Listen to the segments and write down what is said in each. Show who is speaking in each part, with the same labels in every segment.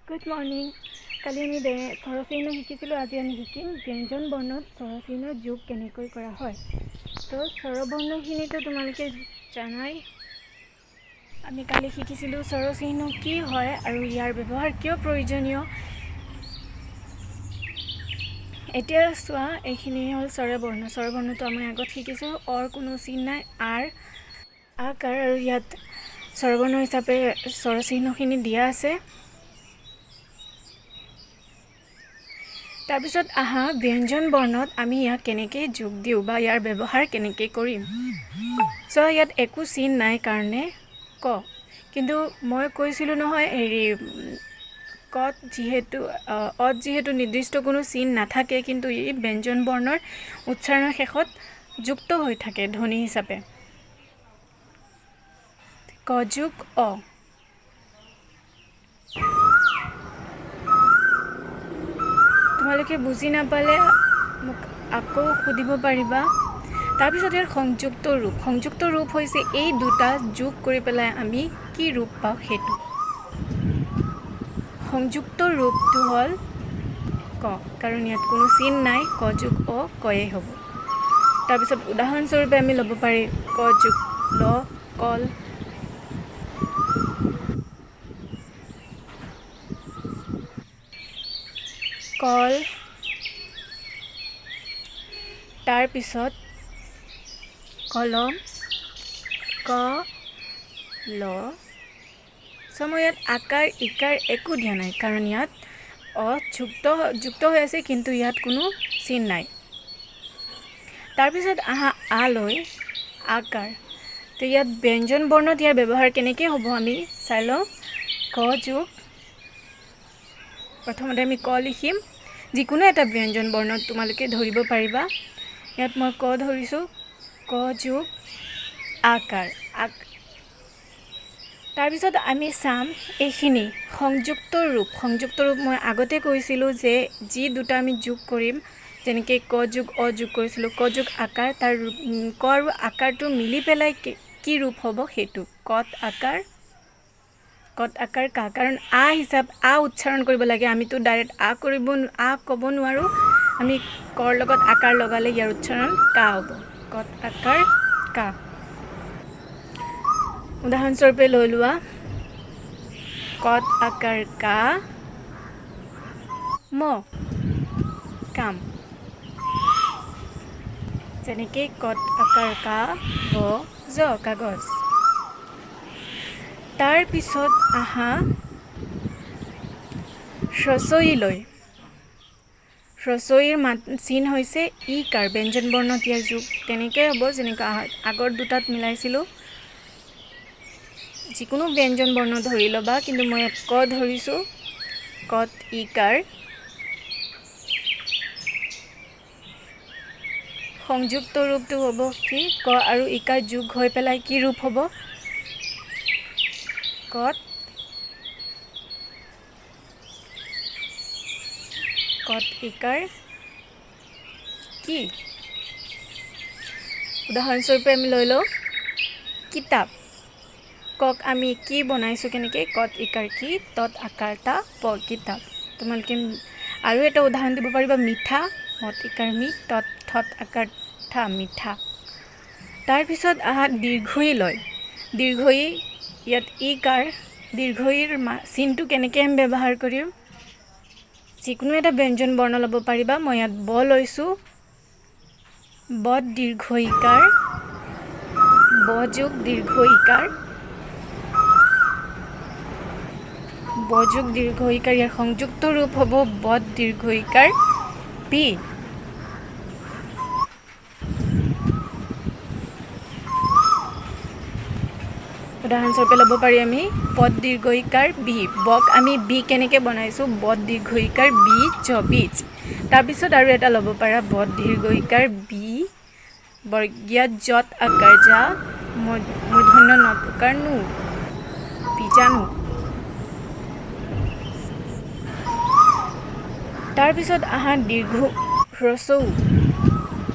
Speaker 1: Good morning. কালি আমি স্বৰচিহ্ন শিকিছিলোঁ। আজি আমি শিকিম ব্যঞ্জন বৰ্ণত স্বৰচিহ্নৰ যোগ কেনেকৈ কৰা হয়। তো স্বৰবৰ্ণখিনিতো তোমালোকে জানাই। আমি কালি শিকিছিলোঁ স্বৰচিহ্ন কি হয় আৰু ইয়াৰ ব্যৱহাৰ কিয় প্ৰয়োজনীয়। এতিয়া চোৱা, এইখিনি হ'ল স্বৰবৰ্ণ। স্বৰবৰ্ণটো আমি আগত শিকিছোঁ। অৰ কোনো চিন নাই, আৰ আকাৰ, আৰু ইয়াত স্বৰবৰ্ণ হিচাপে স্বৰচিহ্নখিনি দিয়া আছে। তাৰপিছত আহা ব্যঞ্জন বৰ্ণত আমি ইয়াক কেনেকৈ যোগ দিওঁ বা ইয়াৰ ব্যৱহাৰ কেনেকৈ কৰিম। চ' ইয়াত একো চিন নাই কাৰণে ক, কিন্তু মই কৈছিলোঁ নহয় অত যিহেতু নিৰ্দিষ্ট কোনো চিন নাথাকে, কিন্তু ই ব্যঞ্জন বৰ্ণৰ উচ্চাৰণৰ শেষত যুক্ত হৈ থাকে ধ্বনি হিচাপে। ক যোগ অ। তোমালোকে বুজি নাপালে মোক আকৌ সুধিব পাৰিবা। তাৰপিছত ইয়াৰ সংযুক্ত ৰূপ হৈছে এই দুটা যোগ কৰি পেলাই আমি কি ৰূপ পাওঁ সেইটো। সংযুক্ত ৰূপটো হ'ল ক, কাৰণ ইয়াত কোনো চিন নাই। ক যোগ অ কয়েই হ'ব। তাৰপিছত উদাহৰণস্বৰূপে আমি ল'ব পাৰি ক যোগ ল কল। কল। তাৰপিছত কলম, ক ল। চ' মই ইয়াত আকাৰ ইকাৰ একো দিয়া নাই, কাৰণ ইয়াত যুক্ত হৈ আছে, কিন্তু ইয়াত কোনো চিন নাই। তাৰপিছত আহা আলৈ আকাৰ। তো ইয়াত ব্যঞ্জন বৰ্ণত ইয়াৰ ব্যৱহাৰ কেনেকৈ হ'ব আমি চাই লওঁ। ক যোগ, প্ৰথমতে আমি ক লিখিম। যিকোনো এটা ব্যঞ্জন বৰ্ণত তোমালোকে ধৰিব পাৰিবা। ইয়াত মই ক ধৰিছোঁ। ক যোগ আকাৰ। তাৰপিছত আমি চাম এইখিনি সংযুক্ত ৰূপ মই আগতে কৈছিলোঁ যে যি দুটা আমি যোগ কৰিম, যেনেকৈ ক যোগ অ যোগ কৰিছিলোঁ, ক যোগ আকাৰ, তাৰ ক আৰু আকাৰটো মিলি পেলাই কি ৰূপ হ'ব সেইটো। কত আকাৰ কা, কাৰণ আ উচ্চাৰণ কৰিব লাগে। আমিতো ডাইৰেক্ট আ ক'ব নোৱাৰোঁ। আমি কৰ লগত আকাৰ লগালে ইয়াৰ উচ্চাৰণ কা হ'ব। কত আকাৰ কা। উদাহৰণস্বৰূপে লৈ লোৱা কত আকাৰ কা ম কাম। যেনেকৈ কত আকাৰ কা গ জ কাগজ। তাৰপিছত আহা হ্ৰস্বইলৈ। হ্ৰস্বইৰ চিন হৈছে ই কাৰ। ব্যঞ্জন বৰ্ণত ইয়াৰ যোগ তেনেকৈ হ'ব যেনেকৈ আগৰ দুটাত মিলাইছিলোঁ। যিকোনো ব্যঞ্জন বৰ্ণ ধৰি ল'বা, কিন্তু মই ইয়াত ক ধৰিছোঁ। কত ই কাৰ। সংযুক্ত ৰূপটো হ'ব কি, ক আৰু ইকাৰ যোগ হৈ পেলাই কি ৰূপ হ'ব। কত ইকাৰ কি। উদাহৰণস্বৰূপে আমি লৈ লওঁ কিতাপ। কক আমি কি বনাইছোঁ কেনেকৈ, কত ইকাৰ কি তত আকাৰ তা প কিতাপ। তোমালোকে আৰু এটা উদাহৰণ দিব পাৰিবা মিঠা। মত ইকাৰ মি তত থত আকাৰ ঠা মিঠা। তাৰপিছত আহা দীৰ্ঘইলৈ। দীৰ্ঘই ইয়াত ই কাৰ। দীৰ্ঘইৰ চিনটো কেনেকৈ আমি ব্যৱহাৰ কৰিম। যিকোনো এটা ব্যঞ্জন বৰ্ণ ল'ব পাৰিবা। মই ইয়াত ব লৈছোঁ। বত দীৰ্ঘ ইকাৰ। ব যোগ দীৰ্ঘ ইকাৰ। ব যোগ দীৰ্ঘ ইকাৰ, ইয়াৰ সংযুক্ত ৰূপ হ'ব বত দীৰ্ঘ ইকাৰ বি। উদাহৰণস্বৰূপে ল'ব পাৰি আমি পদ দীৰ্ঘ ইকাৰ বি। বক আমি বি কেনেকৈ বনাইছোঁ, বদ দীৰ্ঘ ইকাৰ বি জ বীজ। তাৰপিছত আৰু এটা ল'ব পাৰা বদ দীৰ্ঘ ইকাৰ বি বৰ্গীয়া যত আকাৰ যা মূৰ্ধন্য নত উকাৰ নু বীজাণু। তাৰপিছত আহা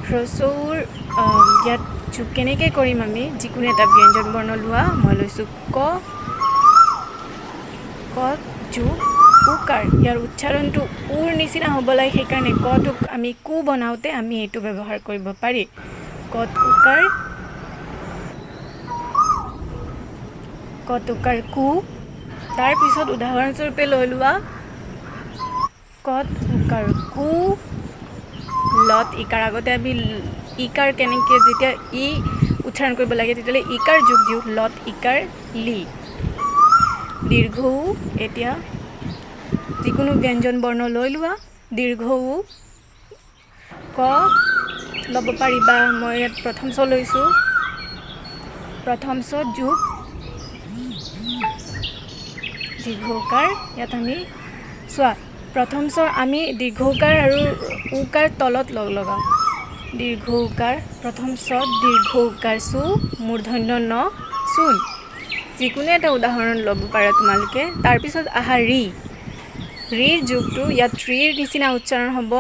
Speaker 1: হ্ৰস্বউৰ ইয়াত যোগ কেনেকৈ কৰিম আমি। যিকোনো এটা ব্যঞ্জন বৰ্ণ লোৱা। মই লৈছোঁ ক যোগ উকাৰ ইয়াৰ উচ্চাৰণটো উৰ নিচিনা হ'ব লাগে সেইকাৰণে কটোক আমি কু বনাওঁতে আমি এইটো ব্যৱহাৰ কৰিব পাৰি কট উকাৰ কু তাৰ পিছত উদাহৰণস্বৰূপে লৈ লোৱা কট উকাৰ কু লত ইকাৰ আগতে আমি ইকাৰ কেনেকৈ যেতিয়া ই উচ্চাৰণ কৰিব লাগে তেতিয়াহ'লে ইকাৰ যোগ দিওঁ লত ইকাৰ লি দীৰ্ঘ উ এতিয়া যিকোনো ব্যঞ্জন বৰ্ণ লৈ লোৱা দীৰ্ঘ উ ক ল'ব পাৰিবা মই ইয়াত প্ৰথম চ লৈছোঁ প্ৰথম চ যোগ দীৰ্ঘকাৰ ইয়াত আমি চোৱা প্ৰথম স্বৰ আমি দীৰ্ঘকাৰ আৰু উকাৰ তলত লগাওঁ দীৰ্ঘ উকাৰ প্ৰথম স্বৰ দীৰ্ঘ উকাৰ চু মূৰ্ধন্য ন চুন যিকোনো এটা উদাহৰণ ল'ব পাৰা তোমালোকে তাৰপিছত আহা ৰিৰ যোগটো ইয়াত ৰিৰ নিচিনা উচ্চাৰণ হ'ব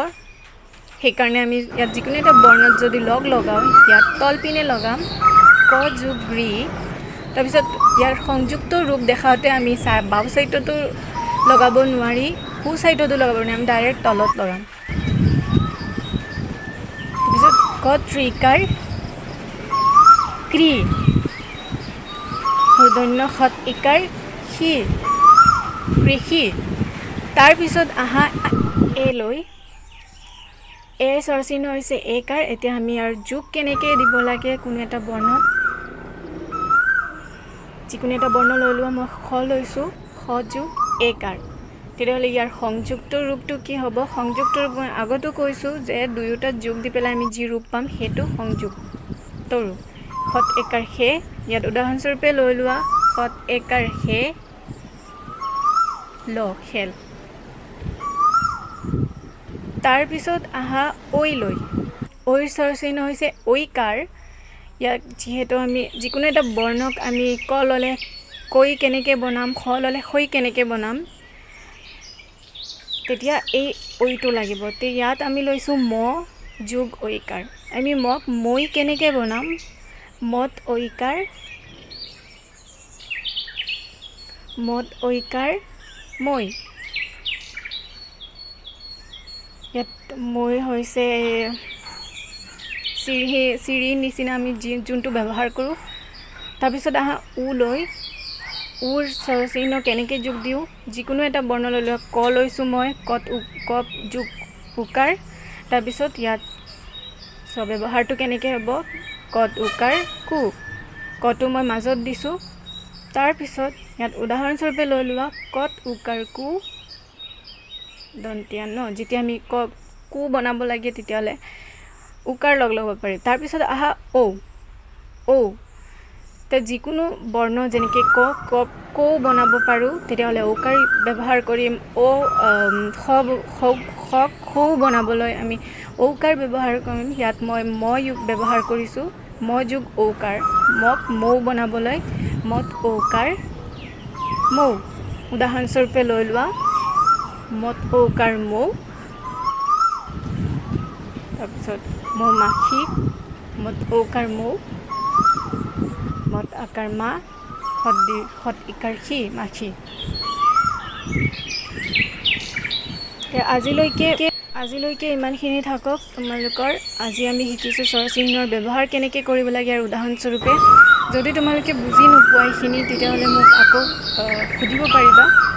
Speaker 1: সেইকাৰণে আমি ইয়াত যিকোনো এটা বৰ্ণত যদি লগাওঁ ইয়াত তলপিনে লগাম ক যোগ ৰি তাৰপিছত ইয়াৰ সংযুক্ত ৰূপ দেখাওঁতে আমি বাওঁ চাইডতো লগাব নোৱাৰি সু চাইডতো লগাব নোৱাৰি আমি ডাইৰেক্ট তলত লগাম তাৰপিছত ক ত্ৰিকাৰ ক্ৰি মূৰ্ধন্য খত ইকাৰ সি কৃষি তাৰপিছত আহা এলৈ এৰ স্বৰচিহ্ন হৈছে একাৰ এতিয়া আমি ইয়াৰ যোগ কেনেকৈ দিব লাগে কোনো এটা বৰ্ণত যিকোনো এটা বৰ্ণ লৈ লোৱা মই খ লৈছোঁ খ যোগ একাৰ তেতিয়াহ'লে ইয়াৰ সংযুক্ত ৰূপটো কি হ'ব সংযুক্ত ৰূপ মই আগতো কৈছোঁ যে দুয়োটাত যোগ দি পেলাই আমি যি ৰূপ পাম সেইটো সংযুক্ত ৰূপ খত একাৰ সে ইয়াত উদাহৰণস্বৰূপে লৈ লোৱা খত একাৰ সে ল খেল তাৰপিছত আহা ঐলৈ ঐৰ স্বৰচিহ্ন হৈছে ঐকাৰ ইয়াক যিহেতু আমি যিকোনো এটা বৰ্ণক আমি ক ল'লে কৈ কেনেকৈ বনাম খ ল'লে হৈ কেনেকৈ বনাম তেতিয়া এই ঐটো লাগিব তে ইয়াত আমি লৈছোঁ ম যোগ ঐকাৰ আমি মক মই কেনেকৈ বনাম মত ঐকাৰ মই ইয়াত মই হৈছে চিৰিৰ নিচিনা আমি যোনটো ব্যৱহাৰ কৰোঁ তাৰপিছত আহা উ লৈ উৰ স্বৰচিহ্ন কেনেকৈ যোগ দিওঁ যিকোনো এটা বৰ্ণ লৈ লোৱা ক লৈছোঁ মই ক যোগ উকাৰ তাৰপিছত ইয়াত ব্যৱহাৰটো কেনেকৈ হ'ব কত উকাৰ কু কটো মই মাজত দিছোঁ তাৰপিছত ইয়াত উদাহৰণস্বৰূপে লৈ লোৱা কত উকাৰ কু দন্তীয়া ন যেতিয়া আমি কু বনাব লাগে তেতিয়াহ'লে উকাৰ ল'ব পাৰি তাৰপিছত আহা ঔ তে যিকোনো বৰ্ণ যেনেকৈ কৌ বনাব পাৰোঁ তেতিয়াহ'লে ঔকাৰ ব্যৱহাৰ কৰিম খৌ বনাবলৈ আমি ঔকাৰ ব্যৱহাৰ কৰিম ইয়াত মই ব্যৱহাৰ কৰিছোঁ ম যোগ ঔকাৰ মক মৌ বনাবলৈ মত ঔকাৰ মৌ উদাহৰণস্বৰূপে লৈ লোৱা মত ঔকাৰ মৌ তাৰপিছত মৌ মাখি মত ঔকাৰ মৌ মত আকাৰ মা খত ইকাৰ সি মাখি আজিলৈকে ইমানখিনি থাকক তোমালোকৰ আজি আমি শিকিছোঁ স্বৰচিহ্নৰ ব্যৱহাৰ কেনেকৈ কৰিব লাগে আৰু উদাহৰণস্বৰূপে যদি তোমালোকে বুজি নোপোৱা এইখিনি তেতিয়াহ'লে মোক আকৌ সুধিব পাৰিবা